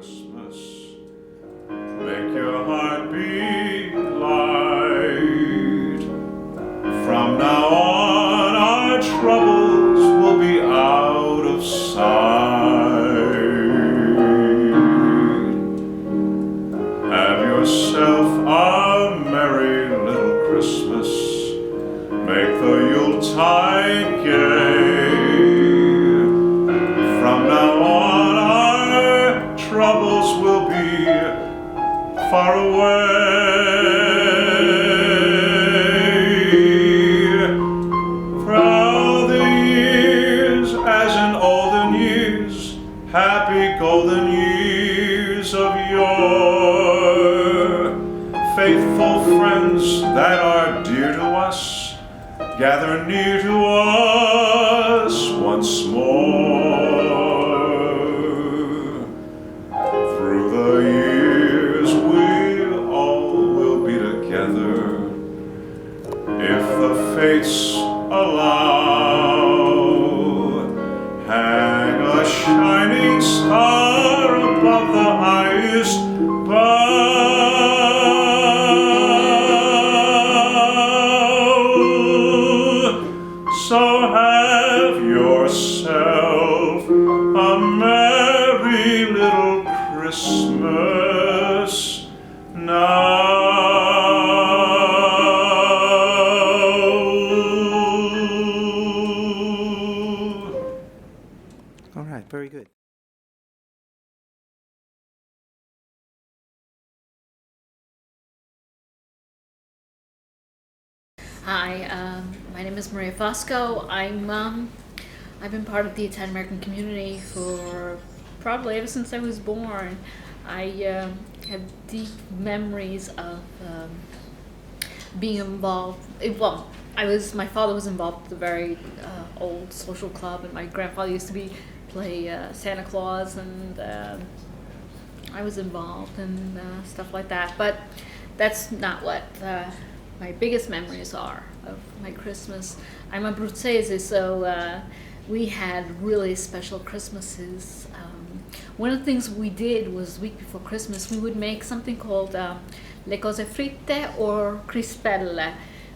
Christmas, make your heart beat light. From now on our troubles will be out of sight. Have yourself a merry little Christmas, make the Yuletide gay. From now on our troubles will be far away. Through the years, as in olden years, happy golden years of yore, faithful friends that are dear to us, gather near to us once more. Through the years we all will be together, if the fates allow. Hang a shining star above the highest bough. So have yourself a merry little Christmas now. All right, very good. Hi, my name is Maria Fosco. I've been part of the Italian American community for probably ever since I was born. I have deep memories of being involved. My father was involved with a very old social club, and my grandfather used to play Santa Claus, and I was involved and stuff like that. But that's not what my biggest memories are of my Christmas. I'm Abruzzese, so we had really special Christmases. One of the things we did was week before Christmas, we would make something called le cose fritte or crispelle,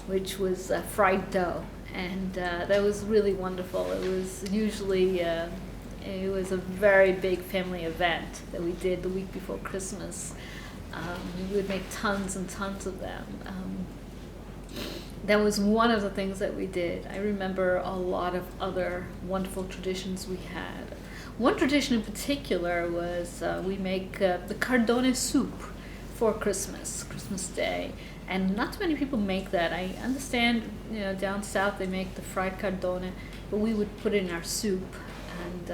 which was fried dough, and that was really wonderful. It was usually it was a very big family event that we did the week before Christmas. We would make tons and tons of them. That was one of the things that we did. I remember a lot of other wonderful traditions we had. One tradition in particular was we make the cardone soup for Christmas Day. And not too many people make that. I understand, down south they make the fried cardone, but we would put it in our soup. And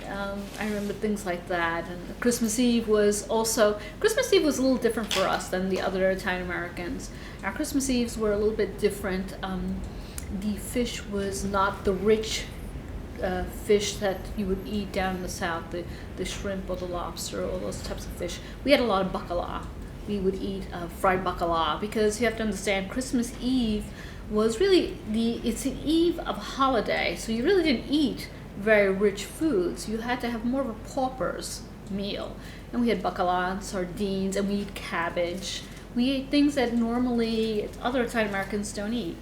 I remember things like that. And Christmas Eve was a little different for us than the other Italian Americans. Our Christmas Eves were a little bit different. The fish was not the rich fish that you would eat down in the south, the shrimp or the lobster or those types of fish. We had a lot of bacala. We would eat fried bacala, because you have to understand Christmas Eve was really it's an eve of a holiday, so you really didn't eat very rich foods. You had to have more of a pauper's meal. And we had bacala and sardines, and we eat cabbage. We ate things that normally other Italian Americans don't eat.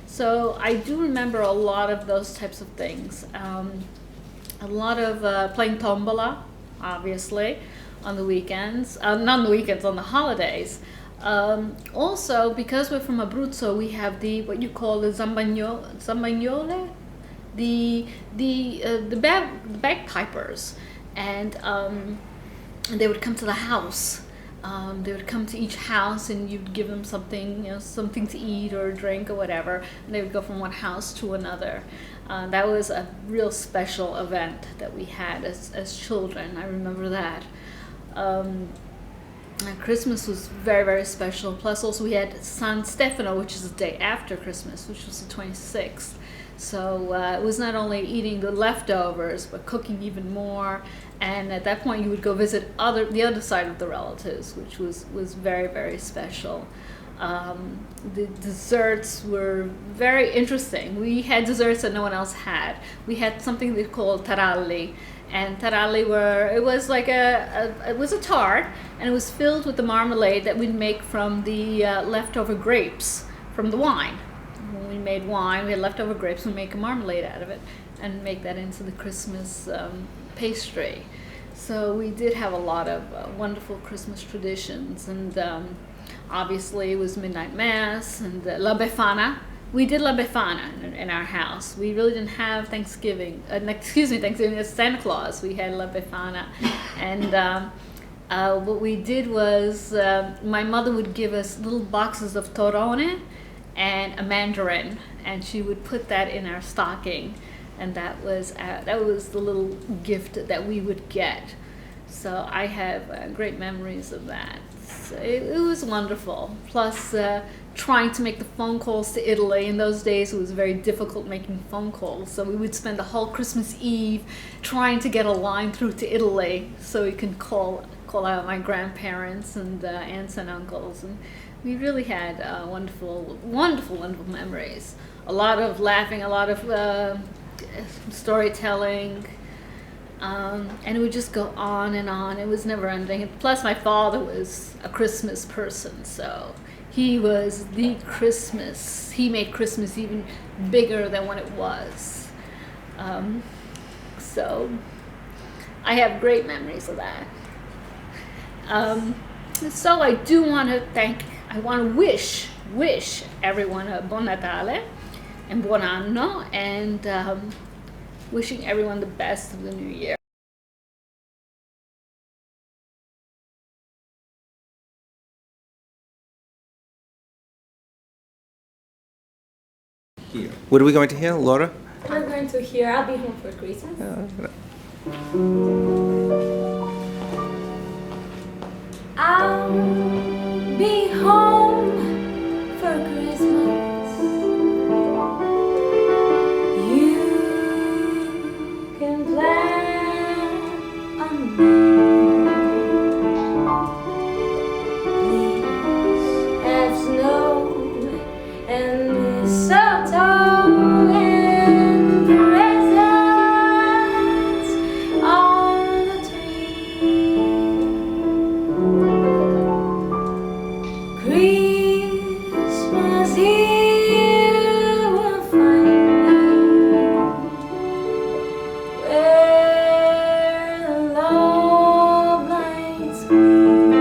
So I do remember a lot of those types of things. A lot of playing tombola, obviously, on the weekends. Not on the weekends, on the holidays. Also, because we're from Abruzzo, we have what you call the zambagnole, the bagpipers, and they would come to the house. They would come to each house, and you'd give them something, something to eat or drink or whatever, and they would go from one house to another. That was a real special event that we had as children. I remember that. Christmas was very, very special. Plus, also we had San Stefano, which is the day after Christmas, which was the 26th. So it was not only eating the leftovers, but cooking even more. And at that point, you would go visit the other side of the relatives, which was very, very special. The desserts were very interesting. We had desserts that no one else had. We had something they called taralli, And taralli it was like it was a tart, and it was filled with the marmalade that we'd make from the leftover grapes from the wine. When we made wine, we had leftover grapes, we'd make a marmalade out of it and make that into the Christmas pastry. So we did have a lot of wonderful Christmas traditions, and obviously it was midnight mass and la befana. We did la befana in our house. We really didn't have Thanksgiving. Thanksgiving as Santa Claus. We had la befana, and what we did was my mother would give us little boxes of torrone and a mandarin, and she would put that in our stocking, and that was the little gift that we would get. So I have great memories of that. So it was wonderful. Plus, trying to make the phone calls to Italy. In those days, it was very difficult making phone calls. So we would spend the whole Christmas Eve trying to get a line through to Italy so we can call out my grandparents and aunts and uncles. And we really had wonderful memories. A lot of laughing, a lot of storytelling. And it would just go on and on. It was never ending. Plus, my father was a Christmas person, so he was the Christmas. He made Christmas even bigger than what it was. So I have great memories of that. So I do want to wish everyone a Buon Natale and Buon Anno, and wishing everyone the best of the new year. Here. What are we going to hear, Laura? We're going to hear I'll Be Home for Christmas. I'll be home for Christmas. You can plan on me. Please have snow and mistletoe and presents on the tree. Christmas Eve will find me where the love lights gleam.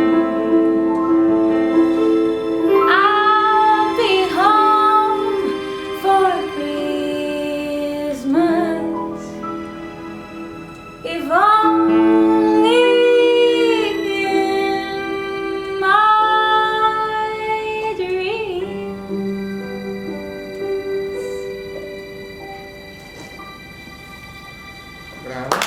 I'll be home for Christmas, if only in my dreams. Bravo.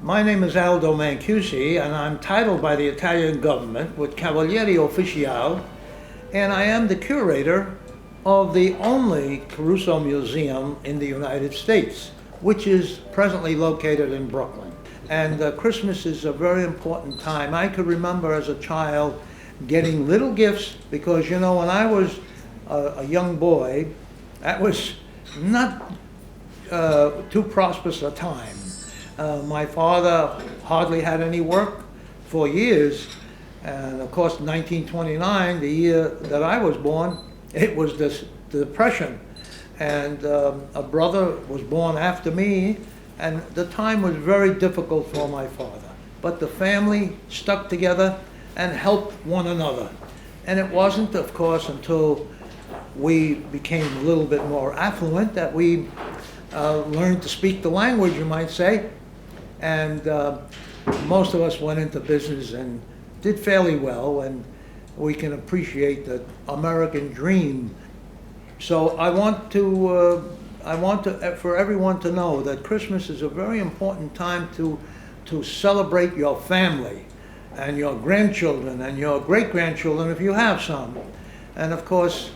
My name is Aldo Manusi, and I'm titled by the Italian government with Cavalieri Officiale, and I am the curator of the only Caruso Museum in the United States, which is presently located in Brooklyn. And Christmas is a very important time. I could remember as a child getting little gifts because, you know, when I was a young boy, that was not too prosperous a time. My father hardly had any work for years, and of course 1929, the year that I was born, it was the Depression. and a brother was born after me, and the time was very difficult for my father. But the family stuck together and helped one another. And it wasn't, of course, until we became a little bit more affluent that we learned to speak the language, you might say. And most of us went into business and did fairly well, and we can appreciate the American dream. So I want to for everyone to know that Christmas is a very important time to celebrate your family and your grandchildren and your great-grandchildren if you have some. And of course,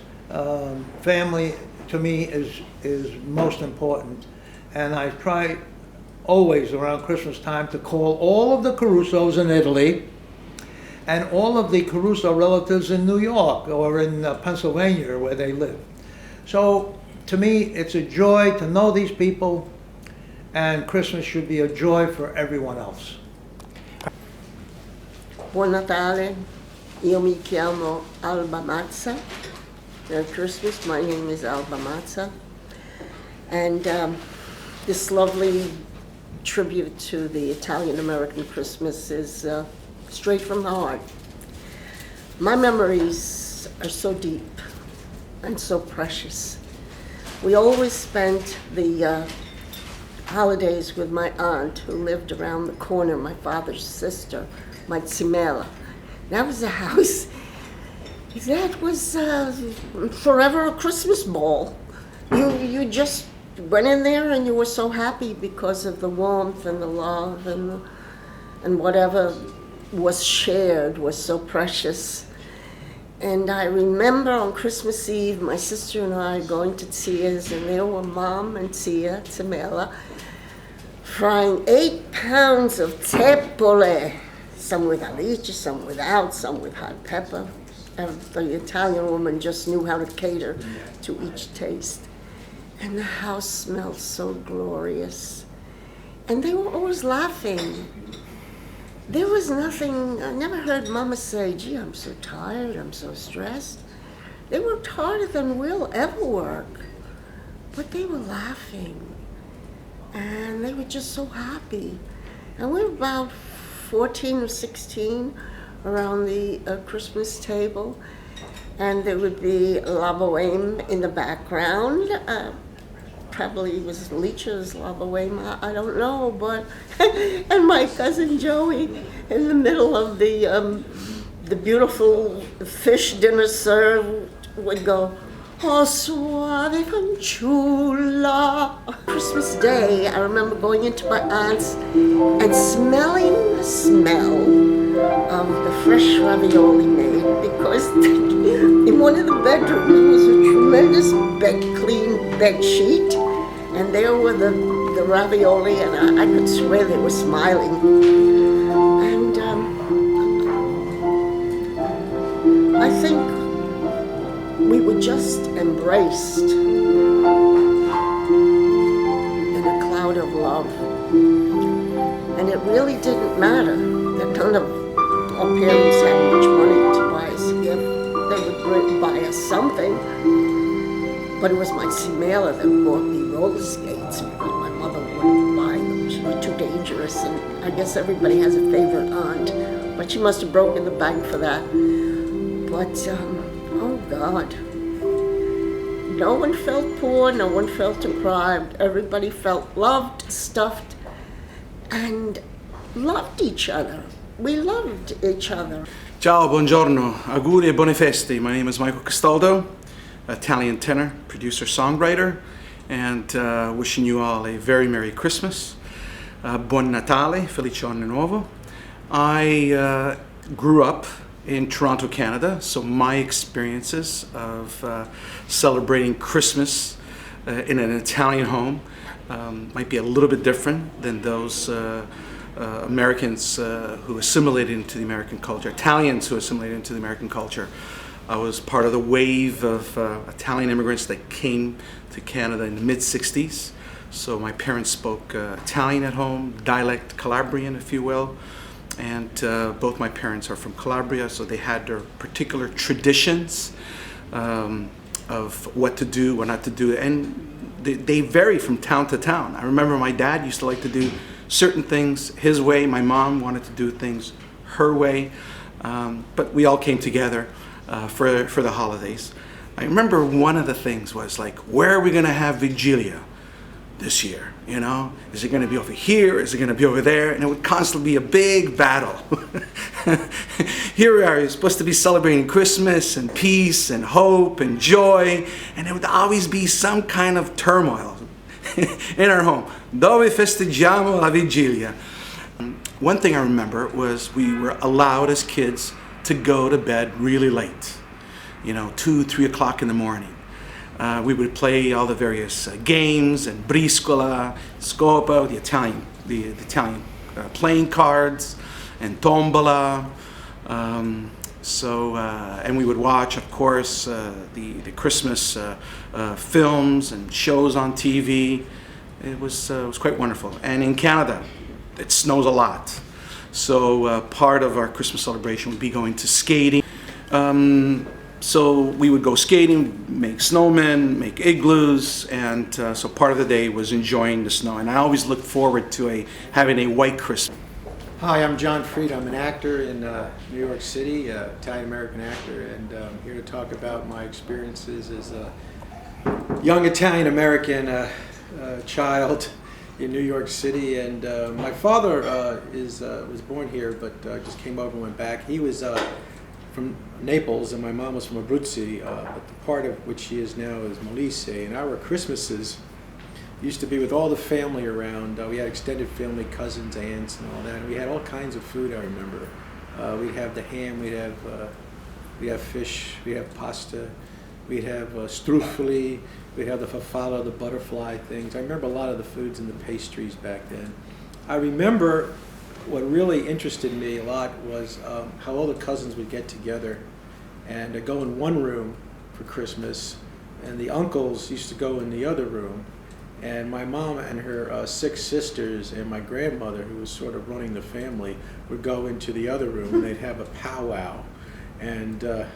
family to me is most important. And I try always around Christmas time to call all of the Carussos in Italy and all of the Caruso relatives in New York or in Pennsylvania where they live. So to me, it's a joy to know these people, and Christmas should be a joy for everyone else. Buon Natale, io mi chiamo Alba Mata. Merry Christmas, my name is Alba Mata. And this lovely tribute to the Italian-American Christmas is straight from the heart. My memories are so deep and so precious. We always spent the holidays with my aunt who lived around the corner, my father's sister, my Zimela. That was a house, that was forever a Christmas ball. You just went in there and you were so happy because of the warmth and the love and whatever was shared was so precious. And I remember on Christmas Eve, my sister and I going to Tia's, and there were Mom and Tia, Zimela, frying 8 pounds of tepole, some with alici, some without, some with hot pepper. And the Italian woman just knew how to cater to each taste. And the house smelled so glorious. And they were always laughing. There was nothing, I never heard Mama say, gee, I'm so tired, I'm so stressed. They worked harder than we'll ever work. But they were laughing. And they were just so happy. And we were about 14 or 16 around the Christmas table. And there would be La Boheme in the background. Probably it was Leach's La Boheme, I don't know, but, and my cousin Joey in the middle of the beautiful fish dinner served would go, "Oh, suave fanciulla." Christmas Day, I remember going into my aunt's and smelling the smell of the fresh ravioli made, because in one of the bedrooms was a tremendous clean bed sheet, and there were the ravioli, and I could swear they were smiling. And I think we were just embraced in a cloud of love. And it really didn't matter that none of our parents had much money to buy us a gift. They would buy us something. But it was my Zimela that bought me roller skates because my mother wouldn't buy them. She was too dangerous. And I guess everybody has a favorite aunt, but she must have broken the bank for that. But, oh God. No one felt poor, no one felt deprived. Everybody felt loved, stuffed, and loved each other. We loved each other. Ciao, buongiorno, auguri e buone feste. My name is Michael Castaldo, Italian tenor, producer, songwriter, and wishing you all a very Merry Christmas. Buon Natale, Felice Anno Nuovo. I grew up in Toronto, Canada, so my experiences of celebrating Christmas in an Italian home might be a little bit different than those Americans who assimilated into the American culture, Italians who assimilated into the American culture. I was part of the wave of Italian immigrants that came to Canada in the mid-60s. So my parents spoke Italian at home, dialect Calabrian, if you will. And both my parents are from Calabria, so they had their particular traditions. of what to do, what not to do, and they vary from town to town. I remember my dad used to like to do certain things his way. My mom wanted to do things her way, but we all came together for the holidays. I remember one of the things was like, where are we going to have Vigilia this year? You know, is it going to be over here? Is it going to be over there? And it would constantly be a big battle. Here we are, you're supposed to be celebrating Christmas and peace and hope and joy, and there would always be some kind of turmoil in our home. Dove festeggiamo la vigilia? One thing I remember was we were allowed as kids to go to bed really late, 2, 3 o'clock in the morning. We would play all the various games and briscola, scopa, the Italian playing cards, and tombola. And we would watch, of course, the Christmas films and shows on TV. It was quite wonderful. And in Canada, it snows a lot. So part of our Christmas celebration would be going to skating. So we would go skating, make snowmen, make igloos, and so part of the day was enjoying the snow. And I always looked forward to having a white Christmas. Hi, I'm John Fried. I'm an actor in New York City, Italian-American actor, and I'm here to talk about my experiences as a young Italian-American child in New York City. And my father was born here, but just came over and went back. He was from Naples, and my mom was from Abruzzi, but the part of which she is now is Molise. And our Christmases used to be with all the family around. We had extended family, cousins, aunts, and all that. And we had all kinds of food, I remember. We'd have the ham, we'd have fish, we'd have pasta, we'd have struffoli, we'd have the farfalle, the butterfly things. I remember a lot of the foods and the pastries back then. I remember what really interested me a lot was how all the cousins would get together and go in one room for Christmas, and the uncles used to go in the other room. And my mom and her 6 sisters and my grandmother, who was sort of running the family, would go into the other room and they'd have a powwow. And the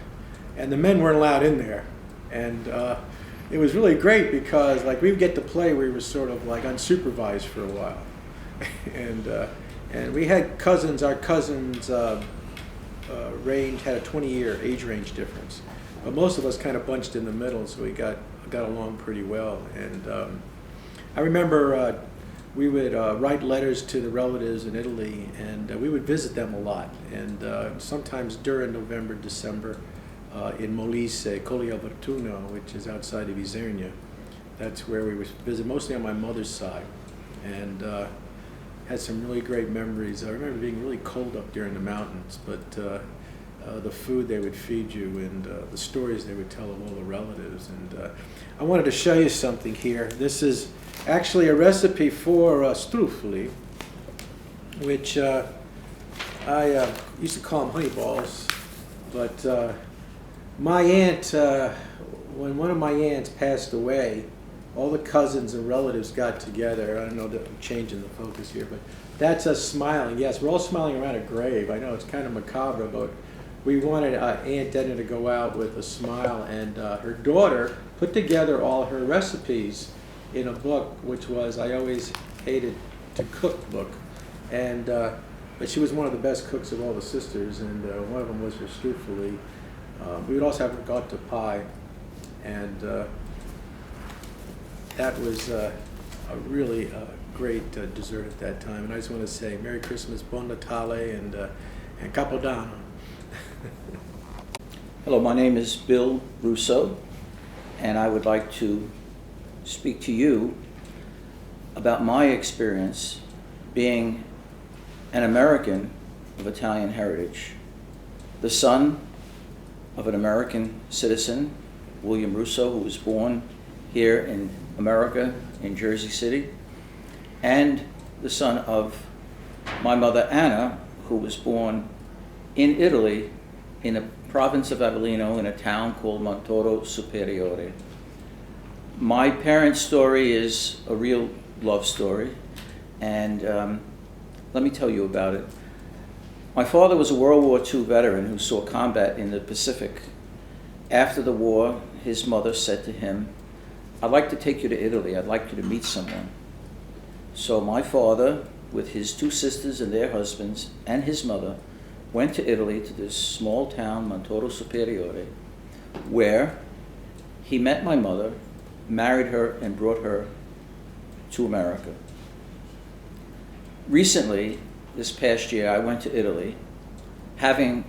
men weren't allowed in there. And it was really great because we would get to play where we were sort of unsupervised for a while. And we had cousins, our cousins range had a 20-year age range difference. But most of us kind of bunched in the middle, so we got along pretty well. And I remember we would write letters to the relatives in Italy, and we would visit them a lot. And sometimes during November, December, in Molise, Colli al Vertuno, which is outside of Isernia, that's where we would visit, mostly on my mother's side. And had some really great memories. I remember being really cold up there in the mountains, but the food they would feed you and the stories they would tell of all the relatives. And I wanted to show you something here. This is actually a recipe for struffoli, which I used to call them honey balls. But my aunt, when one of my aunts passed away, all the cousins and relatives got together. I don't know that I'm changing the focus here, but that's us smiling. Yes, we're all smiling around a grave. I know it's kind of macabre, but we wanted Aunt Denna to go out with a smile, and her daughter put together all her recipes in a book, which was I Always Hated to Cook book. And but she was one of the best cooks of all the sisters, and one of them was her struffoli. We would also have ricotta pie, and that was a really great dessert at that time. And I just want to say Merry Christmas, Buon Natale, and Capodanno. Hello, my name is Bill Russo, and I would like to speak to you about my experience being an American of Italian heritage, the son of an American citizen, William Russo, who was born here in America, in Jersey City, and the son of my mother Anna, who was born in Italy, in the province of Avellino, in a town called Montoro Superiore. My parents' story is a real love story, and let me tell you about it. My father was a World War II veteran who saw combat in the Pacific, after the war, his mother said to him, "I'd like to take you to Italy. I'd like you to meet someone." So my father, with his two sisters and their husbands, and his mother, went to Italy, to this small town, Montoro Superiore, where he met my mother, married her, and brought her to America. Recently, this past year, I went to Italy, having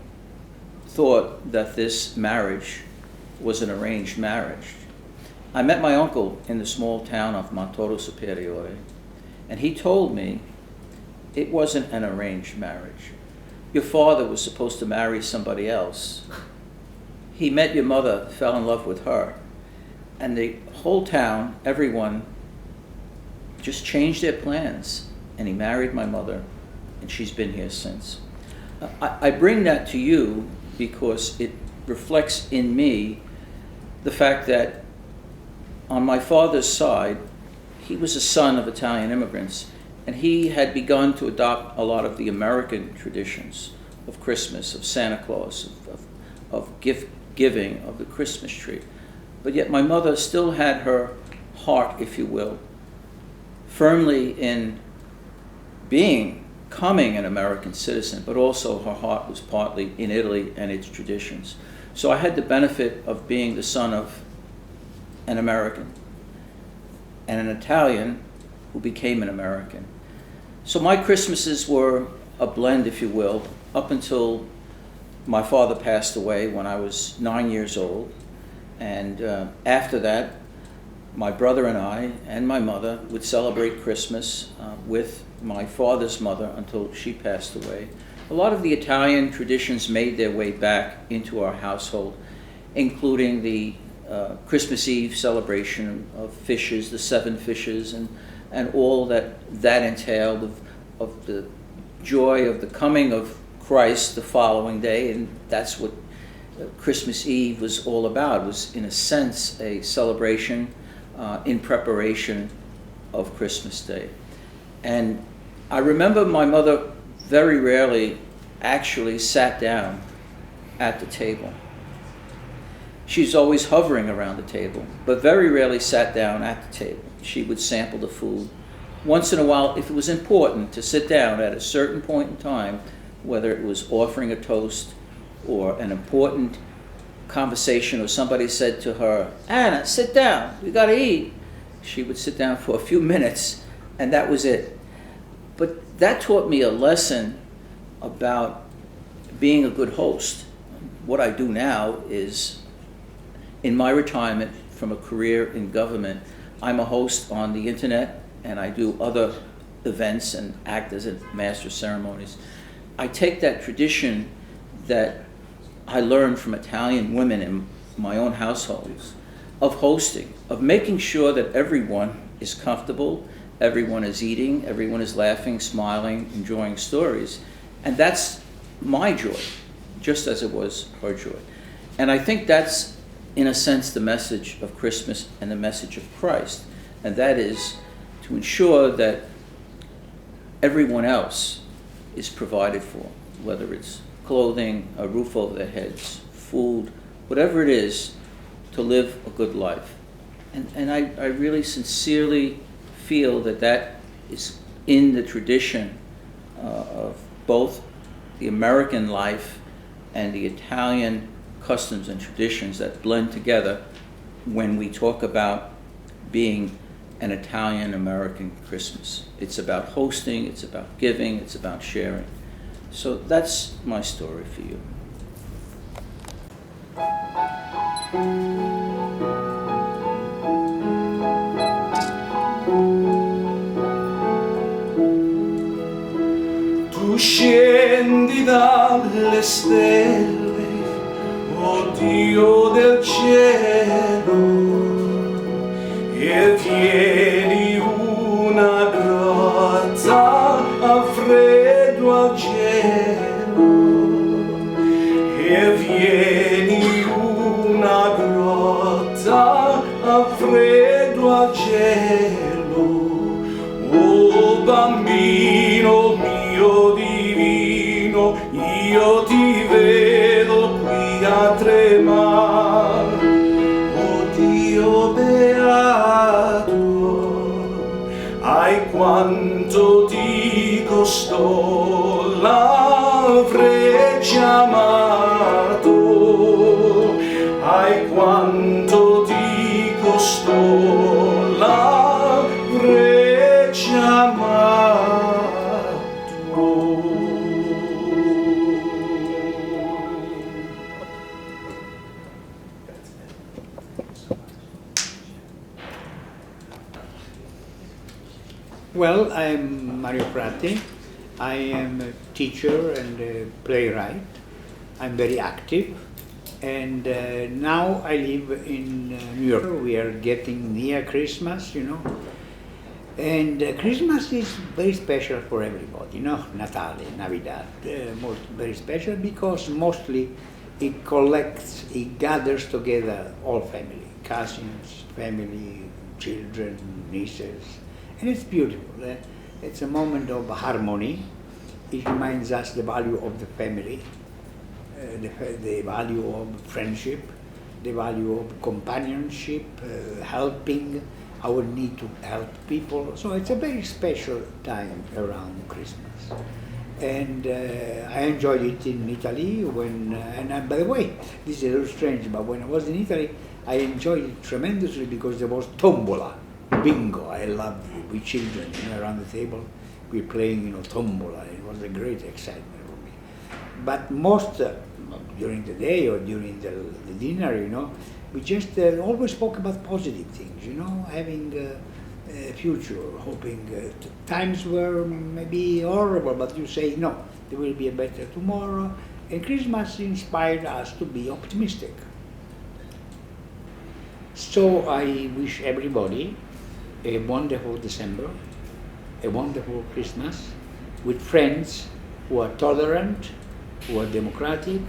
thought that this marriage was an arranged marriage. I met my uncle in the small town of Montoro Superiore, and he told me it wasn't an arranged marriage. Your father was supposed to marry somebody else. He met your mother, fell in love with her, and the whole town, everyone, just changed their plans, and he married my mother, and she's been here since. I bring that to you because it reflects in me the fact that on my father's side, he was a son of Italian immigrants, and he had begun to adopt a lot of the American traditions of Christmas, of Santa Claus, of gift giving, of the Christmas tree. But yet my mother still had her heart, if you will, firmly in becoming an American citizen, but also her heart was partly in Italy and its traditions. So I had the benefit of being the son of an American and an Italian who became an American. So my Christmases were a blend, if you will, up until my father passed away when I was 9 years old. And after that, my brother and I and my mother would celebrate Christmas with my father's mother until she passed away. A lot of the Italian traditions made their way back into our household, including the Christmas Eve celebration of fishes, the 7 fishes, and all that entailed of the joy of the coming of Christ the following day. And that's what Christmas Eve was all about. It was, in a sense, a celebration in preparation of Christmas Day. And I remember my mother very rarely actually sat down at the table. She's always hovering around the table, but very rarely sat down at the table. She would sample the food. Once in a while, if it was important to sit down at a certain point in time, whether it was offering a toast or an important conversation, or somebody said to her, "Anna, sit down, we gotta eat," she would sit down for a few minutes, and that was it. But that taught me a lesson about being a good host. What I do now is, in my retirement from a career in government, I'm a host on the internet, and I do other events and act as a master of ceremonies. I take that tradition that I learned from Italian women in my own households of hosting, of making sure that everyone is comfortable, everyone is eating, everyone is laughing, smiling, enjoying stories. And that's my joy, just as it was her joy. And I think that's, in a sense, the message of Christmas and the message of Christ. And that is to ensure that everyone else is provided for, whether it's clothing, a roof over their heads, food, whatever it is, to live a good life. And I really sincerely feel that that is in the tradition of both the American life and the Italian customs and traditions that blend together when we talk about being an Italian-American Christmas. It's about hosting, it's about giving, it's about sharing. So that's my story for you. Tu scendi dalle stelle, o Dio del cielo, e tieni una grotta a freddo al gelo, e vieni una grotta a freddo al gelo, o bambino mio divino, io ti vedo qui a tremare. quanto ti costò l'avrei chiamato, ai quanto ti costò l'avrei chiamato. Well, I'm Mario Pratti. I am a teacher and a playwright. I'm very active. And now I live in New York. We are getting near Christmas, you know. And Christmas is very special for everybody, you know. Natale, Navidad, very special because mostly it collects, it gathers together all family, cousins, family, children, nieces. And it's beautiful. It's a moment of harmony. It reminds us the value of the family, the value of friendship, the value of companionship, helping, our need to help people. So it's a very special time around Christmas. And I enjoyed it in Italy when, and by the way, this is a little strange, but when I was in Italy, I enjoyed it tremendously because there was tombola. Bingo, I loved it with children, you know, around the table. We were playing, you know, tombola. It was a great excitement for me. But most during the day or during the dinner, you know, we just always spoke about positive things, you know, having a future, hoping times were maybe horrible, but you say, no, there will be a better tomorrow. And Christmas inspired us to be optimistic. So I wish everybody a wonderful December, a wonderful Christmas, with friends who are tolerant, who are democratic,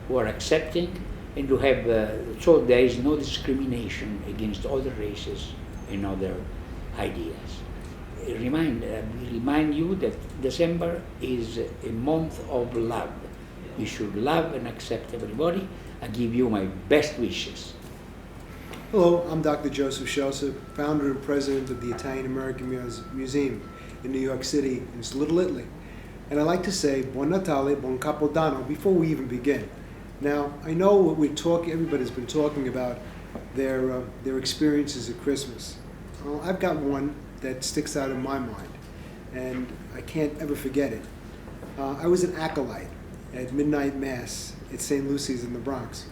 who are accepting, and to have, so there is no discrimination against other races and other ideas. Remind you that December is a month of love. You should love and accept everybody. I give you my best wishes. Hello, I'm Dr. Joseph Shelsa, founder and president of the Italian American Museum in New York City, in Little Italy. And I'd like to say Buon Natale, Buon Capodanno before we even begin. Now, I know everybody's been talking about their experiences at Christmas. Well, I've got one that sticks out in my mind, and I can't ever forget it. I was an acolyte at midnight mass at St. Lucy's in the Bronx.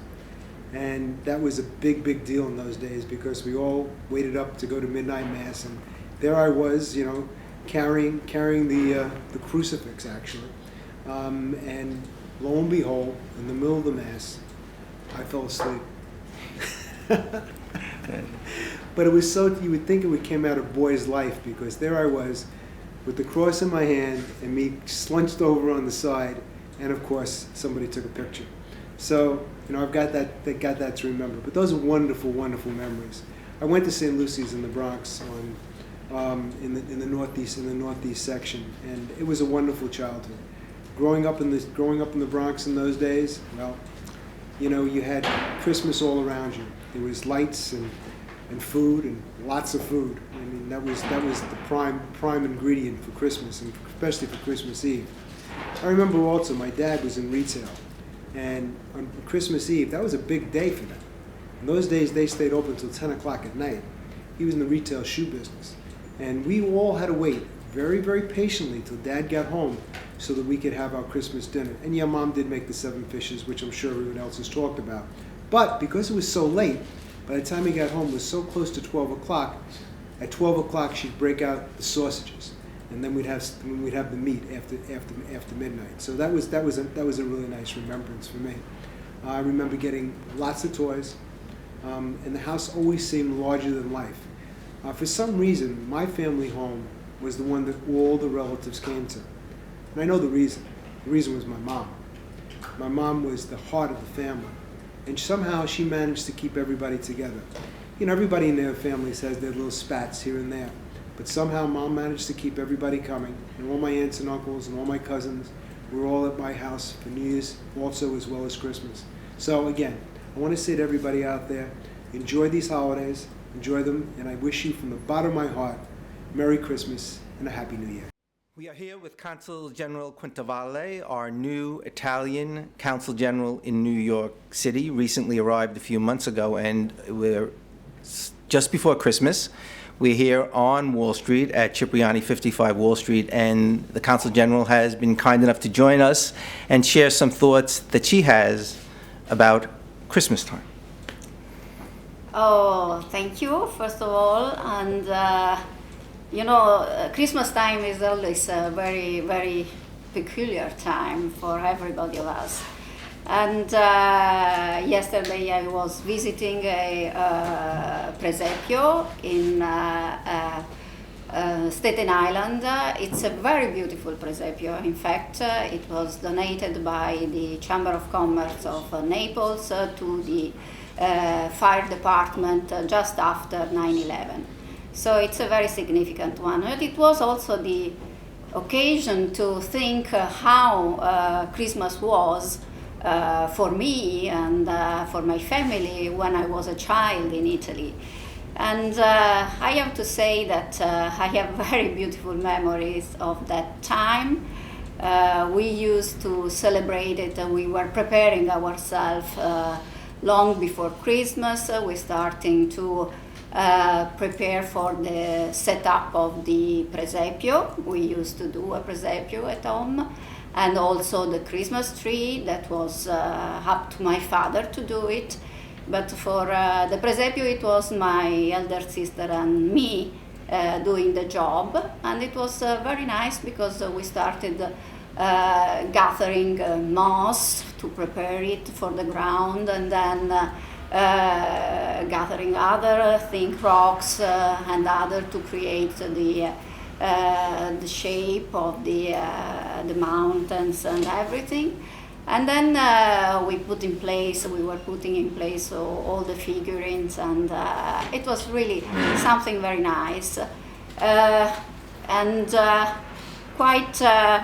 And that was a big, big deal in those days because we all waited up to go to midnight mass, and there I was, you know, carrying the crucifix actually, and lo and behold, in the middle of the mass, I fell asleep. But it was so, you would think it would come out of boy's life because there I was with the cross in my hand and me slunched over on the side, and of course somebody took a picture. So, you know, I've got that to remember. But those are wonderful, wonderful memories. I went to St. Lucy's in the Bronx in the northeast section, and it was a wonderful childhood. Growing up in the Bronx in those days, well, you know, you had Christmas all around you. There was lights and food and lots of food. I mean, that was the prime ingredient for Christmas, and especially for Christmas Eve. I remember also my dad was in retail. And on Christmas Eve, that was a big day for them. In those days, they stayed open until 10 o'clock at night. He was in the retail shoe business. And we all had to wait very, very patiently till Dad got home so that we could have our Christmas dinner. And yeah, Mom did make the 7 fishes, which I'm sure everyone else has talked about. But because it was so late, by the time we got home, it was so close to 12 o'clock, at 12 o'clock she'd break out the sausages. And then we'd have the meat after midnight. So that was a really nice remembrance for me. I remember getting lots of toys, and the house always seemed larger than life. For some reason, my family home was the one that all the relatives came to, and I know the reason. The reason was my mom. My mom was the heart of the family, and somehow she managed to keep everybody together. You know, everybody in their families has their little spats here and there. But somehow Mom managed to keep everybody coming, and all my aunts and uncles and all my cousins were all at my house for New Year's also, as well as Christmas. So again, I want to say to everybody out there, enjoy these holidays, enjoy them, and I wish you from the bottom of my heart, Merry Christmas and a Happy New Year. We are here with Counsel General Quintavalle, our new Italian Counsel General in New York City, recently arrived a few months ago, and we're just before Christmas. We're here on Wall Street at Cipriani 55 Wall Street, and the Counsel General has been kind enough to join us and share some thoughts that she has about Christmas time. Oh, thank you, first of all. And, Christmas time is always a very, very peculiar time for everybody of us. And yesterday I was visiting a presepio in Staten Island. It's a very beautiful presepio. In fact, it was donated by the Chamber of Commerce of Naples to the fire department just after 9/11. So it's a very significant one. But it was also the occasion to think how Christmas was for me and for my family when I was a child in Italy. And I have to say that I have very beautiful memories of that time. We used to celebrate it, and we were preparing ourselves long before Christmas. We're starting to prepare for the setup of the presepio. We used to do a presepio at home, and also the Christmas tree. That was up to my father to do it. But for the presepio, it was my elder sister and me doing the job. And it was very nice because we started gathering moss to prepare it for the ground, and then gathering other thin rocks and other to create the shape of the mountains and everything. And then we were putting in place all the figurines, and it was really something very nice.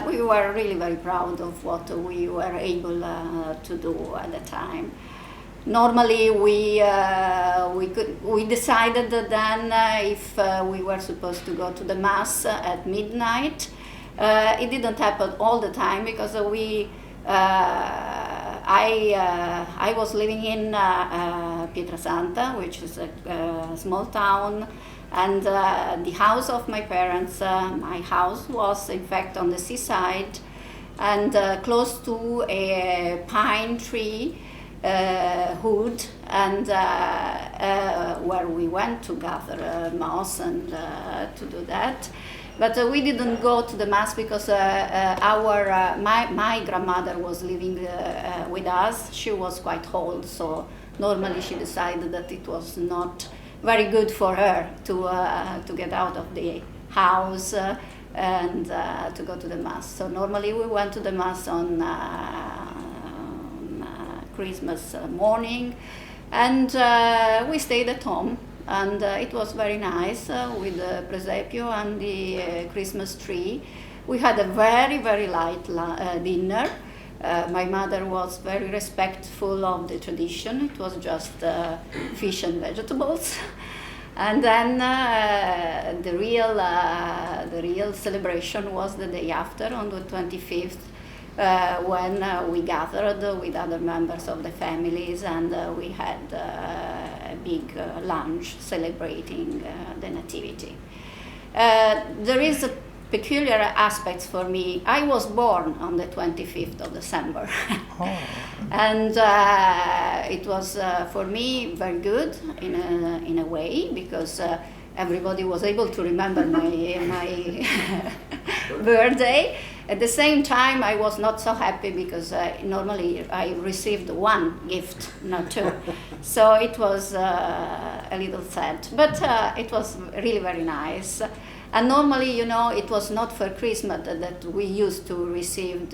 We were really very proud of what we were able to do at the time. Normally, we decided then if we were supposed to go to the mass at midnight. It didn't happen all the time because I was living in Pietrasanta, which is a small town, and the house of my parents, my house, was in fact on the seaside and close to a pine tree hood, and where we went to gather moss and to do that. But we didn't go to the mass because my grandmother was living with us. She was quite old, so normally she decided that it was not very good for her to get out of the house and to go to the mass. So normally we went to the mass on Christmas morning, and we stayed at home. And it was very nice with the presepio and the Christmas tree. We had a very, very light dinner. My mother was very respectful of the tradition. It was just fish and vegetables. And then the real celebration was the day after, on the 25th, when we gathered with other members of the families, and we had a big lunch celebrating the Nativity. There is a peculiar aspect for me. I was born on the 25th of December. And it was for me very good in a way, because everybody was able to remember my birthday. At the same time, I was not so happy because normally I received one gift, not two. So it was a little sad, but it was really very nice. And normally, it was not for Christmas that we used to receive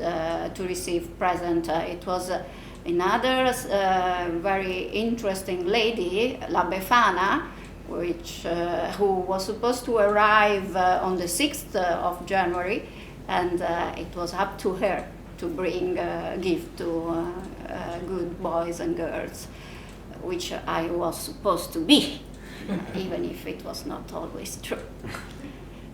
present. It was another very interesting lady, La Befana, who was supposed to arrive on the 6th of January. And it was up to her to bring a gift to good boys and girls, which I was supposed to be, even if it was not always true.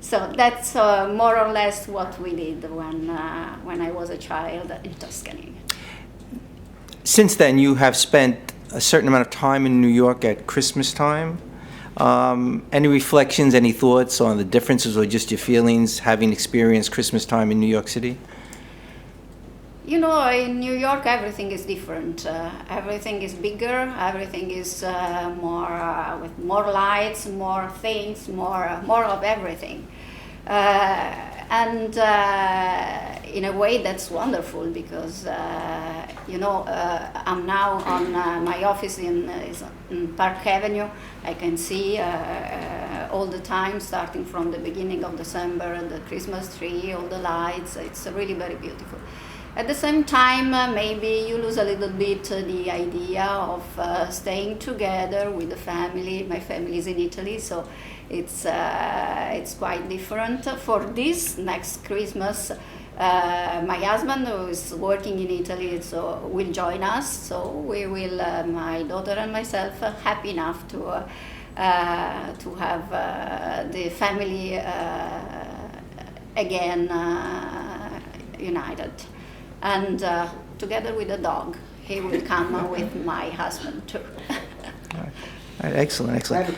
So that's more or less what we did when I was a child in Tuscany. Since then, you have spent a certain amount of time in New York at Christmas time. Any reflections, any thoughts on the differences or just your feelings having experienced Christmas time in New York City? You know, in New York, everything is different. Everything is bigger. Everything is more with more lights, more things, more of everything. And in a way, that's wonderful because you know, I'm now on my office is in Park Avenue. I can see all the time, starting from the beginning of December, the Christmas tree, all the lights. It's really very beautiful. At the same time, maybe you lose a little bit the idea of staying together with the family. My family is in Italy, so it's quite different. For this next Christmas, my husband, who is working in Italy, so will join us. So we will, my daughter and myself, happy enough to have the family again united. And together with the dog, he will come with my husband too. All right, excellent, excellent.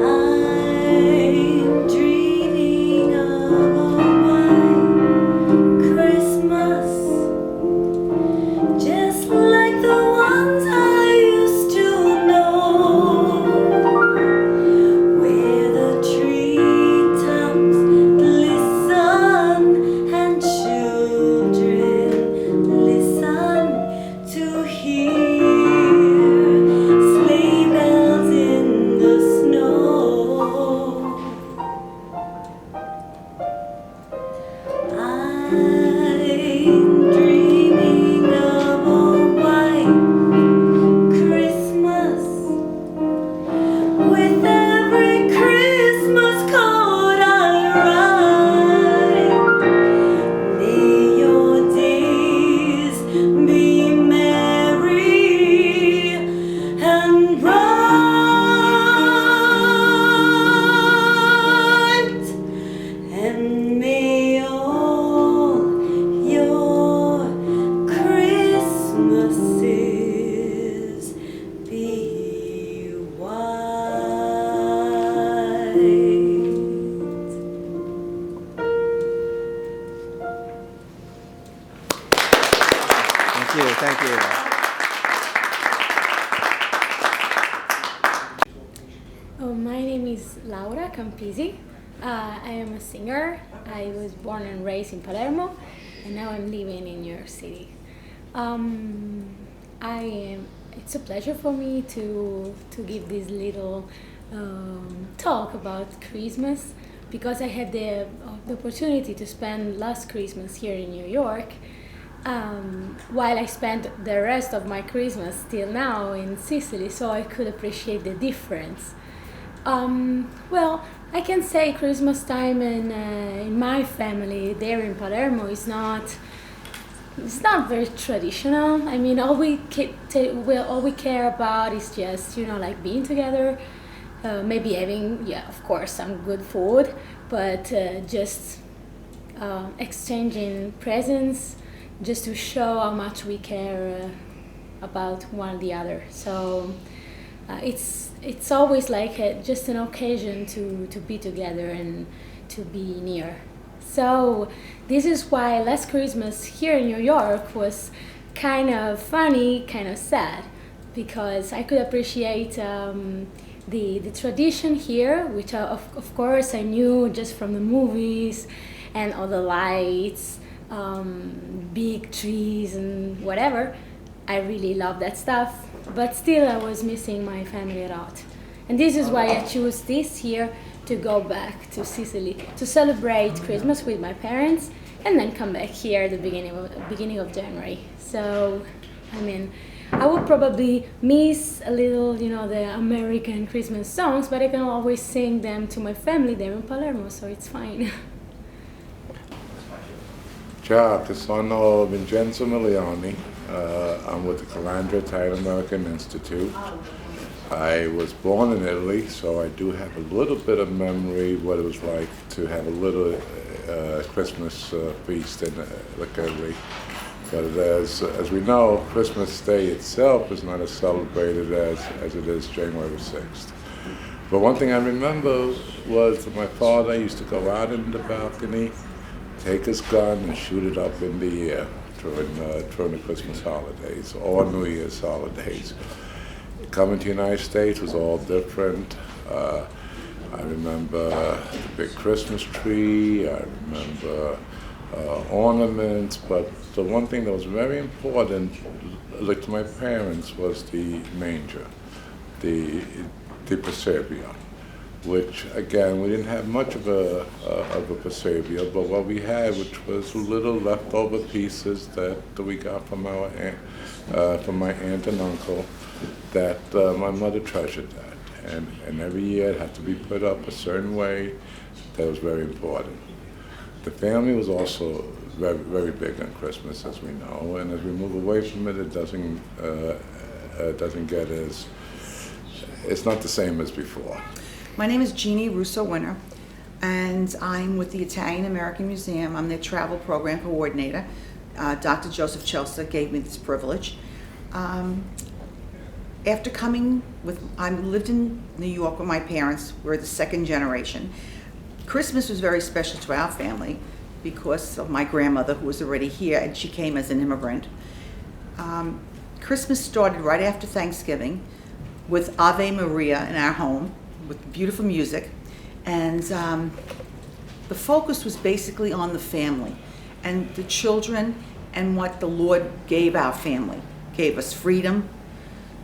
I'm dreaming of a white Christmas, just like the ones I used to know, where the treetops glisten and children listen to hear sleigh bells in the snow. I'm dreaming of a white Christmas, with every Christmas card I write. May your days be merry and bright, and may all your Christmases be white. Thank you, thank you. Oh, my name is Laura Campisi. I am a singer. I was born and raised in Palermo, and now I'm living in New York City. It's a pleasure for me to give this little talk about Christmas, because I had the opportunity to spend last Christmas here in New York, while I spent the rest of my Christmas till now in Sicily, so I could appreciate the difference. Well, I can say Christmas time in my family there in Palermo is not very traditional. I mean, all we care about is just, you know, like being together, maybe having, yeah, of course, some good food, but just exchanging presents, just to show how much we care about one or the other. So it's always like just an occasion to be together and to be near. So this is why last Christmas here in New York was kind of funny, kind of sad, because I could appreciate the tradition here, which of course I knew just from the movies and all the lights, big trees and whatever. I really love that stuff, but still I was missing my family a lot. And this is why I chose this year to go back to Sicily to celebrate Christmas with my parents, and then come back here at the beginning of January. So, I mean, I would probably miss a little, you know, the American Christmas songs, but I can always sing them to my family there in Palermo, so it's fine. Ciao, sono Vincenzo Miliani. I'm with the Calandra Italian American Institute. I was born in Italy, so I do have a little bit of memory what it was like to have a little Christmas feast in Italy. But as we know, Christmas Day itself is not as celebrated as it is January 6th. But one thing I remember was that my father used to go out in the balcony, take his gun and shoot it up in the air during the Christmas holidays or New Year's holidays. Coming to the United States was all different. I remember the big Christmas tree, I remember ornaments, but the one thing that was very important, like to my parents, was the manger, the Presepio, which again, we didn't have much of a Presepio, but what we had, which was little leftover pieces that we got from my aunt and uncle, that my mother treasured that, and every year it had to be put up a certain way. That was very important. The family was also very, very big on Christmas, as we know, and as we move away from it, it doesn't get as, it's not the same as before. My name is Jeanie Russo Winter, and I'm with the Italian American Museum. I'm their travel program coordinator. Dr. Joseph Chelsea gave me this privilege. After coming I lived in New York with my parents. We're the second generation. Christmas was very special to our family because of my grandmother, who was already here, and she came as an immigrant. Christmas started right after Thanksgiving with Ave Maria in our home, with beautiful music, and the focus was basically on the family and the children and what the Lord gave our family. Gave us freedom,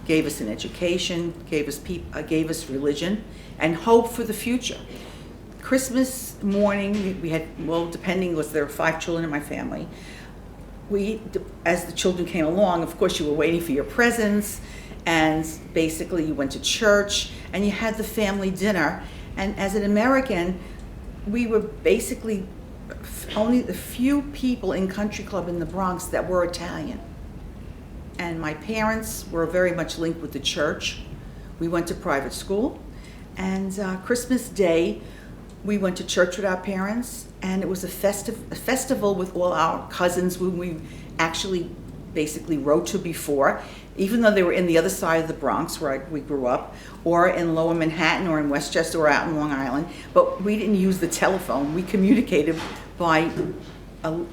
gave us an education, gave us religion, and hope for the future. Christmas morning, we had, well, depending, was there were 5 children in my family. As the children came along, of course, you were waiting for your presents, and basically you went to church, and you had the family dinner. And as an American, we were basically only a few people in Country Club in the Bronx that were Italian. And my parents were very much linked with the church. We went to private school, and Christmas Day, we went to church with our parents, and it was a festival with all our cousins who we actually basically wrote to before, even though they were in the other side of the Bronx where we grew up, or in Lower Manhattan, or in Westchester, or out in Long Island. But we didn't use the telephone. We communicated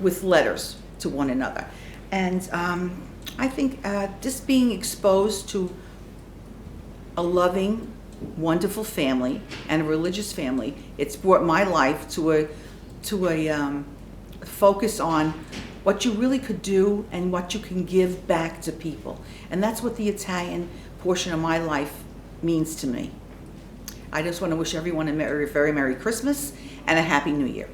with letters to one another. And I think just being exposed to a loving, wonderful family and a religious family, it's brought my life to a focus on what you really could do and what you can give back to people. And that's what the Italian portion of my life means to me. I just want to wish everyone a very Merry Christmas and a Happy New Year.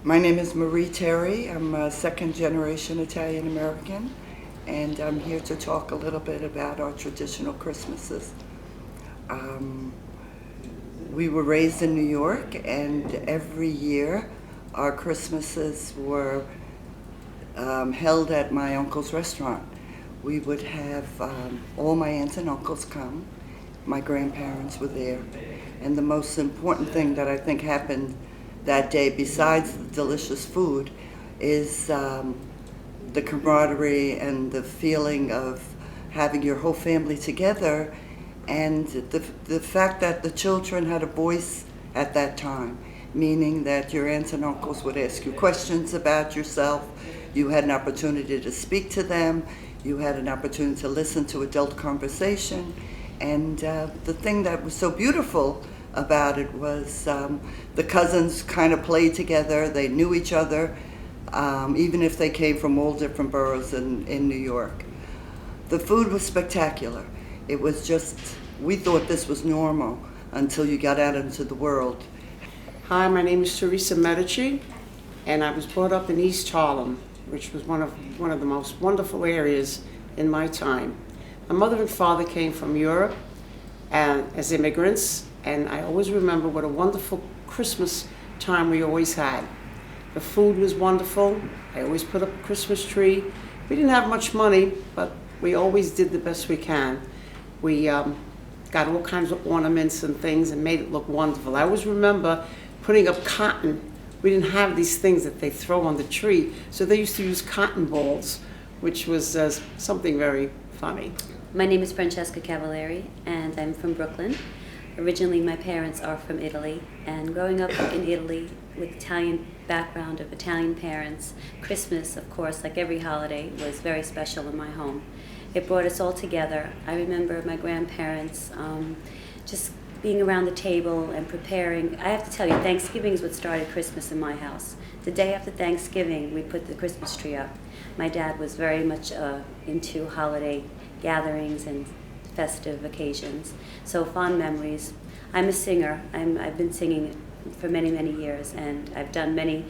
My name is Marie Terry. I'm a second generation Italian American, and I'm here to talk a little bit about our traditional Christmases. We were raised in New York, and every year our Christmases were held at my uncle's restaurant. We would have all my aunts and uncles come. My grandparents were there. And the most important thing that I think happened that day, besides the delicious food, is the camaraderie and the feeling of having your whole family together, and the fact that the children had a voice at that time, meaning that your aunts and uncles would ask you questions about yourself. You had an opportunity to speak to them. You had an opportunity to listen to adult conversation. And the thing that was so beautiful about it was the cousins kind of played together. They knew each other, even if they came from all different boroughs in New York. The food was spectacular. It was just, we thought this was normal until you got out into the world. Hi, my name is Teresa Medich, and I was brought up in East Harlem, which was one of the most wonderful areas in my time. My mother and father came from Europe as immigrants, and I always remember what a wonderful Christmas time we always had. The food was wonderful. I always put up a Christmas tree. We didn't have much money, but we always did the best we can. We got all kinds of ornaments and things and made it look wonderful. I always remember putting up cotton. We didn't have these things that they throw on the tree, so they used to use cotton balls, which was something very funny. My name is Franchesca Cavalieri, and I'm from Brooklyn. Originally, my parents are from Italy, and growing up in Italy with Italian background of Italian parents, Christmas, of course, like every holiday, was very special in my home. It brought us all together. I remember my grandparents just being around the table and preparing. I have to tell you, Thanksgiving is what started Christmas in my house. The day after Thanksgiving, we put the Christmas tree up. My dad was very much into holiday gatherings and festive occasions. So fond memories. I'm a singer. I've been singing for many, many years, and I've done many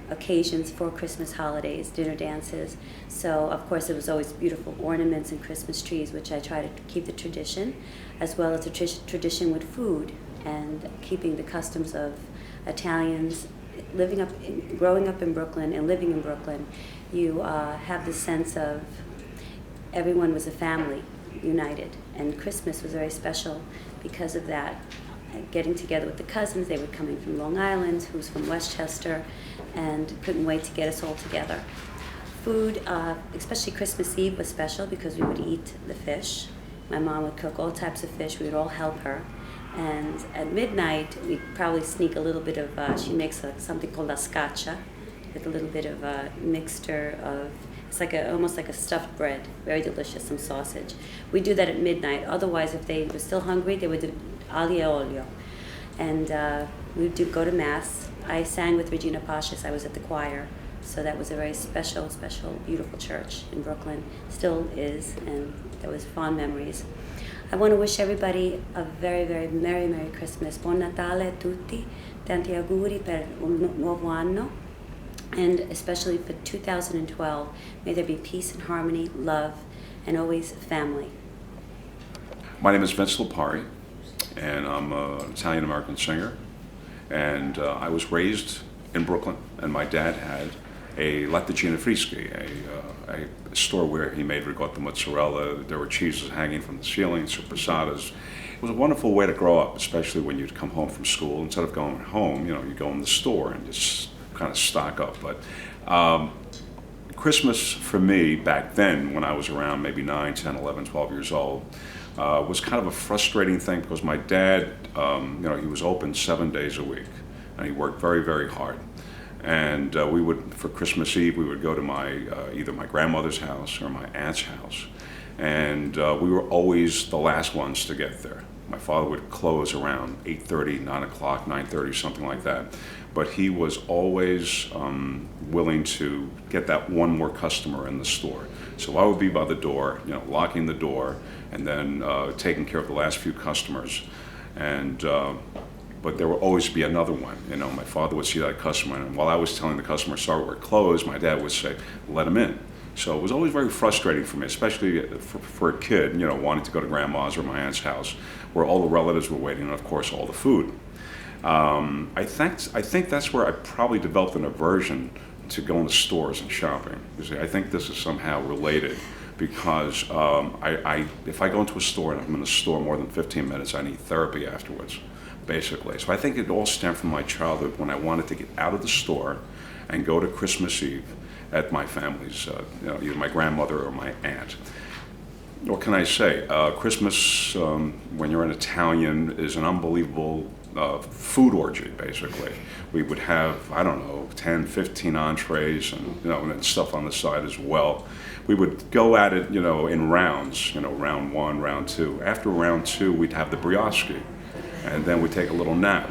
occasions for Christmas holidays, dinner dances. So of course it was always beautiful ornaments and Christmas trees, which I try to keep the tradition, as well as the tradition with food and keeping the customs of Italians. Growing up in Brooklyn and living in Brooklyn, you have the sense of everyone was a family, united, and Christmas was very special because of that. Getting together with the cousins, they were coming from Long Island, who's from Westchester, and couldn't wait to get us all together. Food, especially Christmas Eve, was special because we would eat the fish. My mom would cook all types of fish. We would all help her. And at midnight, we'd probably sneak a little bit of, she makes something called la scaccia, with a little bit of a mixture of, it's like almost like a stuffed bread, very delicious, some sausage. We do that at midnight. Otherwise, if they were still hungry, they would do aglio e olio. And we would go to Mass. I sang with Regina Pacis. I was at the choir. So that was a very special, special, beautiful church in Brooklyn. Still is, and there was fond memories. I want to wish everybody a very, very Merry, Merry Christmas. Buon Natale a tutti. Tanti auguri per un nuovo anno. And especially for 2012, may there be peace and harmony, love, and always family. My name is Vince Lipari, and I'm an Italian-American singer. And I was raised in Brooklyn, and my dad had a latticina frischi, a store where he made ricotta mozzarella. There were cheeses hanging from the ceiling, supersadas. It was a wonderful way to grow up, especially when you'd come home from school. Instead of going home, you go in the store and just kind of stock up. But Christmas for me back then, when I was around maybe 9, 10, 11, 12 years old, was kind of a frustrating thing because my dad, he was open 7 days a week, and he worked very, very hard. And we would, for Christmas Eve, we would go to either my grandmother's house or my aunt's house. And we were always the last ones to get there. My father would close around 8:30, 9 o'clock, 9:30, something like that. But he was always willing to get that one more customer in the store. So I would be by the door, locking the door, and then taking care of the last few customers. And but there would always be another one. My father would see that customer, and while I was telling the customer, sorry, we're closed, my dad would say, let him in. So it was always very frustrating for me, especially for a kid, wanting to go to grandma's or my aunt's house, where all the relatives were waiting, and of course all the food. I think that's where I probably developed an aversion to going to stores and shopping. I think this is somehow related, because if I go into a store and I'm in the store more than 15 minutes, I need therapy afterwards, basically. So I think it all stemmed from my childhood when I wanted to get out of the store and go to Christmas Eve at my family's, either my grandmother or my aunt. What can I say? Christmas, when you're an Italian, is an unbelievable food orgy, basically. We would have, 10, 15 entrees and stuff on the side as well. We would go at it, in rounds, round one, round two. After round two, we'd have the brioche, and then we'd take a little nap.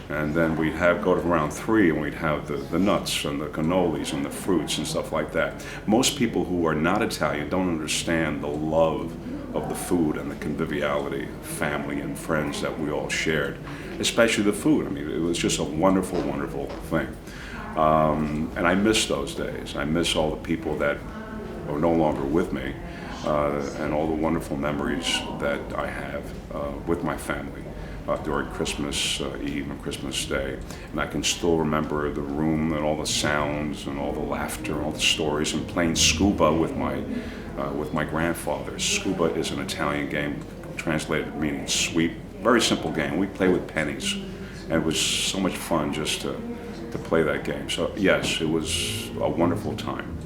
And then we'd go to round three, and we'd have the nuts and the cannolis and the fruits and stuff like that. Most people who are not Italian don't understand the love of the food and the conviviality of family and friends that we all shared, especially the food. It was just a wonderful, wonderful thing. And I miss those days. I miss all the people that are no longer with me, and all the wonderful memories that I have with my family. During Christmas Eve and Christmas Day. And I can still remember the room and all the sounds and all the laughter and all the stories, and playing scuba with my grandfather. Scuba is an Italian game translated meaning sweep. Very simple game. We play with pennies, and it was so much fun just to play that game. So yes, it was a wonderful time.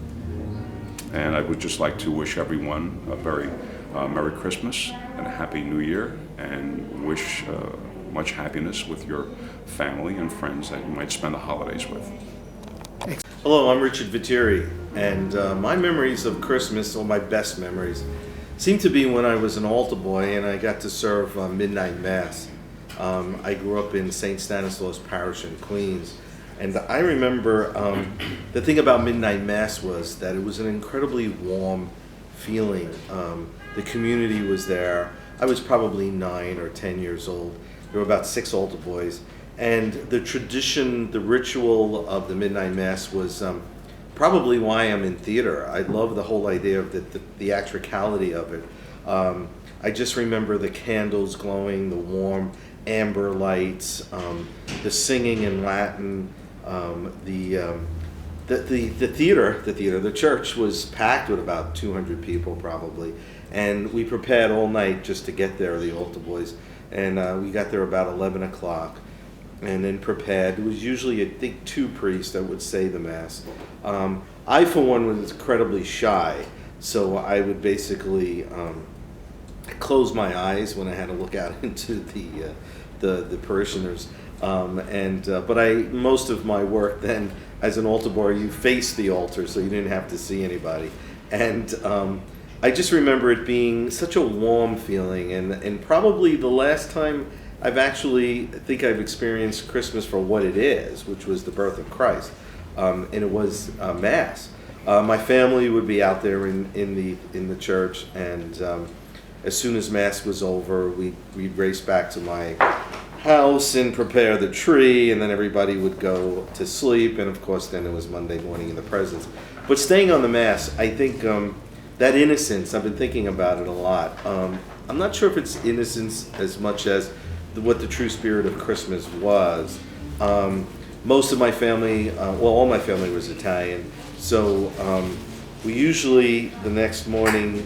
And I would just like to wish everyone a very Merry Christmas and a Happy New Year, and wish much happiness with your family and friends that you might spend the holidays with. Hello, I'm Richard Vitiello, and my memories of Christmas, or my best memories, seem to be when I was an altar boy and I got to serve midnight mass. I grew up in St. Stanislaus Parish in Queens, and I remember the thing about midnight mass was that it was an incredibly warm feeling. The community was there. I was probably 9 or 10 years old. There were about 6 altar boys. And the tradition, the ritual of the midnight mass was probably why I'm in theater. I love the whole idea of the theatricality of it. I just remember the candles glowing, the warm amber lights, the singing in Latin, the church was packed with about 200 people probably, and we prepared all night just to get there, the altar boys, and we got there about 11 o'clock, and then prepared. It was usually, I think, 2 priests that would say the mass. I, for one, was incredibly shy, so I would basically close my eyes when I had to look out into the parishioners. But most of my work then, as an altar boy, you faced the altar, so you didn't have to see anybody. And I just remember it being such a warm feeling, and probably the last time I think I've experienced Christmas for what it is, which was the birth of Christ, and it was Mass. My family would be out there in the church, and as soon as Mass was over, we'd race back to my house and prepare the tree, and then everybody would go to sleep, and of course then it was Monday morning in the presence. But staying on the Mass, I think that innocence, I've been thinking about it a lot. I'm not sure if it's innocence as much as what the true spirit of Christmas was. Most of my family, all my family was Italian, so we usually, the next morning,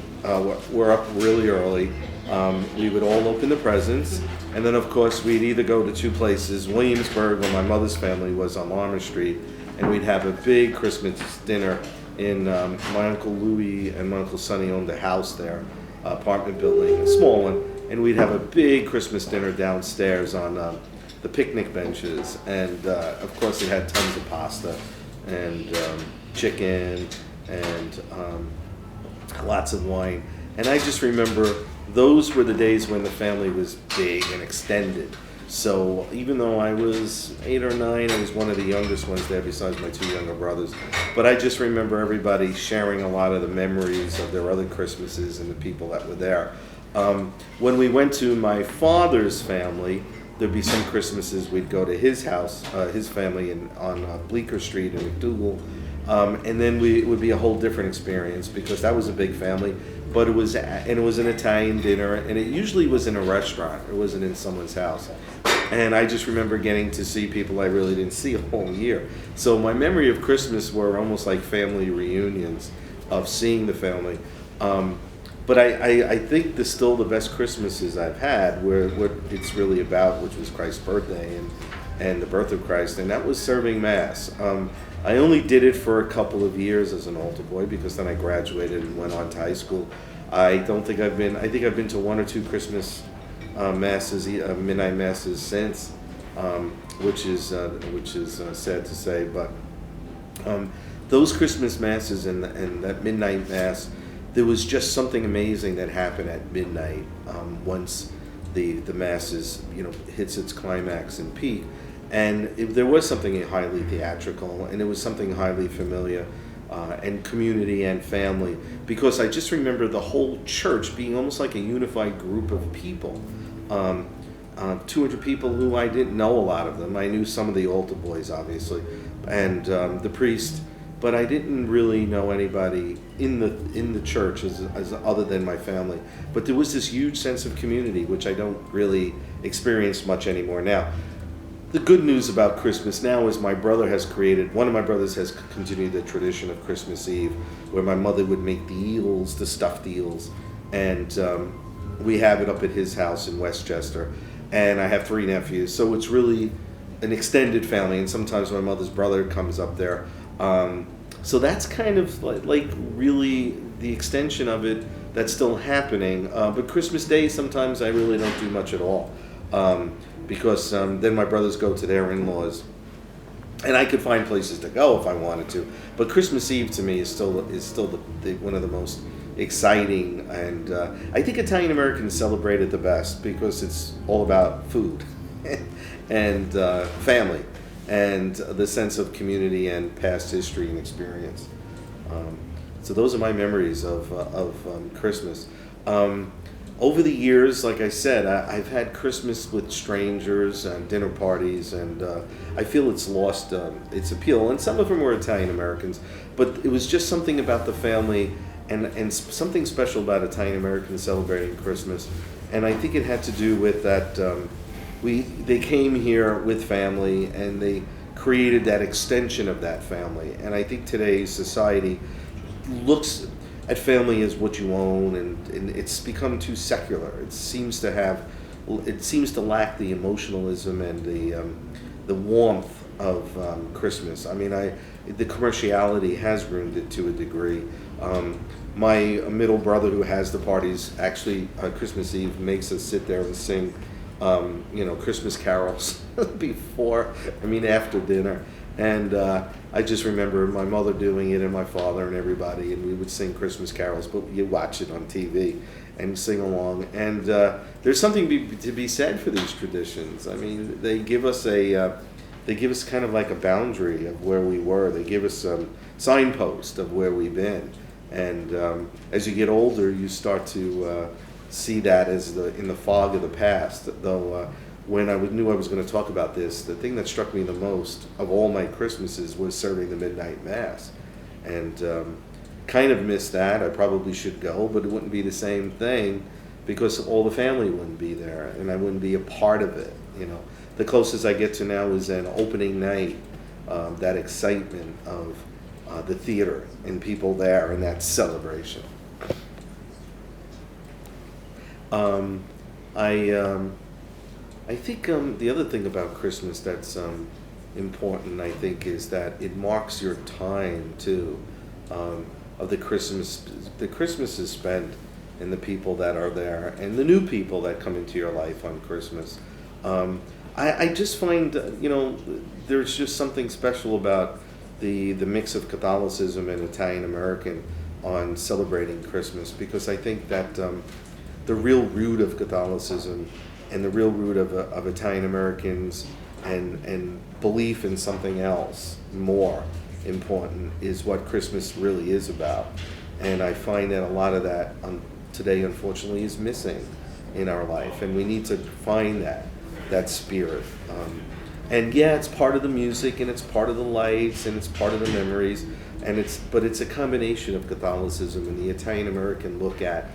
we're up really early. We would all open the presents, and then of course we'd either go to 2 places, Williamsburg, where my mother's family was on Larmer Street, and we'd have a big Christmas dinner in, my Uncle Louis and my Uncle Sonny owned a house there, apartment building, a small one, and we'd have a big Christmas dinner downstairs on the picnic benches, and of course it had tons of pasta and chicken and lots of wine. And I just remember those were the days when the family was big and extended. So even though I was 8 or 9, I was one of the youngest ones there besides my 2 younger brothers. But I just remember everybody sharing a lot of the memories of their other Christmases and the people that were there. When we went to my father's family, there'd be some Christmases we'd go to his house, his family on Bleecker Street in McDougal. And then it would be a whole different experience because that was a big family. But it was an Italian dinner, and it usually was in a restaurant. It wasn't in someone's house. And I just remember getting to see people I really didn't see a whole year. So my memory of Christmas were almost like family reunions of seeing the family. But I think still the best Christmases I've had were what it's really about, which was Christ's birthday and the birth of Christ, and that was serving Mass. I only did it for a couple of years as an altar boy because then I graduated and went on to high school. I think I've been to 1 or 2 Christmas masses, midnight masses since, which is sad to say, but those Christmas masses and that midnight mass, there was just something amazing that happened at midnight once the masses hits its climax and peak. And there was something highly theatrical, and it was something highly familiar, and community and family, because I just remember the whole church being almost like a unified group of people. 200 people who I didn't know a lot of them. I knew some of the altar boys, obviously, and the priest, but I didn't really know anybody in the church as other than my family. But there was this huge sense of community, which I don't really experience much anymore now. The good news about Christmas now is one of my brothers has continued the tradition of Christmas Eve, where my mother would make the stuffed eels, and we have it up at his house in Westchester, and I have 3 nephews, so it's really an extended family, and sometimes my mother's brother comes up there. So that's kind of like really the extension of it that's still happening. But Christmas Day, sometimes I really don't do much at all, because then my brothers go to their in-laws, and I could find places to go if I wanted to. But Christmas Eve to me is still one of the most exciting, and I think Italian Americans celebrate it the best because it's all about food and family and the sense of community and past history and experience. So those are my memories of Christmas. Over the years, like I said, I've had Christmas with strangers and dinner parties, and I feel it's lost its appeal. And some of them were Italian Americans, but it was just something about the family and something special about Italian Americans celebrating Christmas. And I think it had to do with that they came here with family and they created that extension of that family. And I think today's society looks at family as what you own, and it's become too secular. It seems to lack the emotionalism and the warmth of Christmas. I mean, the commerciality has ruined it to a degree. My middle brother, who has the parties, actually Christmas Eve makes us sit there and sing Christmas carols after dinner. And I just remember my mother doing it and my father and everybody, and we would sing Christmas carols, but you watch it on TV and sing along. And there's something to be said for these traditions. I mean, they give us kind of like a boundary of where we were. They give us a signpost of where we've been. And as you get older, you start to see that as in the fog of the past. Though when I knew I was going to talk about this, the thing that struck me the most of all my Christmases was serving the midnight mass, and kind of missed that. I probably should go, but it wouldn't be the same thing because all the family wouldn't be there, and I wouldn't be a part of it. The closest I get to now is an opening night, that excitement of the theater and people there and that celebration. I think the other thing about Christmas that's important, I think, is that it marks your time too, of the Christmas. The Christmas is spent in the people that are there and the new people that come into your life on Christmas. I just find there's just something special about the mix of Catholicism and Italian American on celebrating Christmas, because I think that the real root of Catholicism and the real root of Italian Americans and belief in something else more important is what Christmas really is about. And I find that a lot of that today, unfortunately, is missing in our life, and we need to find that spirit. And yeah, it's part of the music, and it's part of the lights, and it's part of the memories, but it's a combination of Catholicism and the Italian American look at.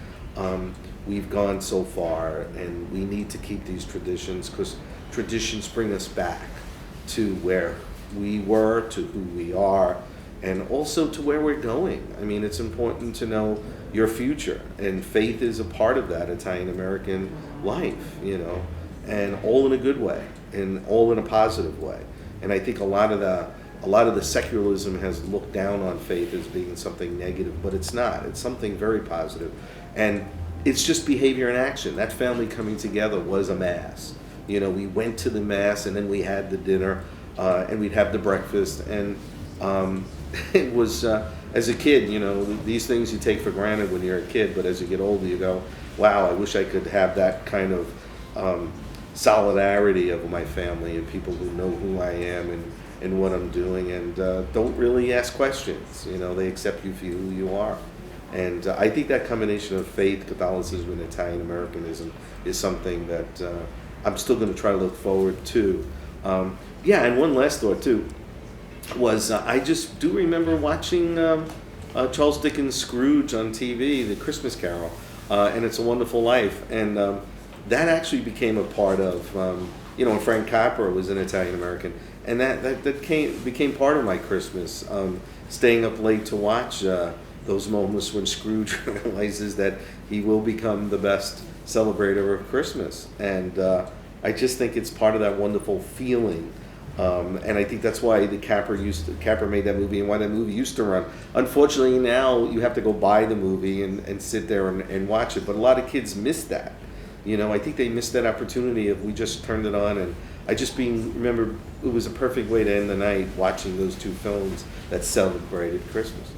We've gone so far, and we need to keep these traditions, because traditions bring us back to where we were, to who we are, and also to where we're going. I mean, it's important to know your future, and faith is a part of that Italian American life, and all in a good way, and all in a positive way. And I think a lot of the secularism has looked down on faith as being something negative, but it's not. It's something very positive. And it's just behavior in action. That family coming together was a mass. We went to the mass, and then we had the dinner, and we'd have the breakfast, and it was, as a kid, these things you take for granted when you're a kid, but as you get older, you go, wow, I wish I could have that kind of solidarity of my family and people who know who I am and what I'm doing, and don't really ask questions. They accept you for who you are. And I think that combination of faith, Catholicism, and Italian Americanism is something that I'm still going to try to look forward to. And one last thought too was I just do remember watching Charles Dickens' Scrooge on TV, The Christmas Carol, and It's a Wonderful Life, and that actually became a part of, and Frank Capra was an Italian American, and that became part of my Christmas, staying up late to watch those moments when Scrooge realizes that he will become the best celebrator of Christmas. And I just think it's part of that wonderful feeling. And I think that's why Capra made that movie and why that movie used to run. Unfortunately, now you have to go buy the movie and sit there and watch it. But a lot of kids miss that. You know, I think they missed that opportunity if we just turned it on. And I just remember it was a perfect way to end the night watching those two films that celebrated Christmas.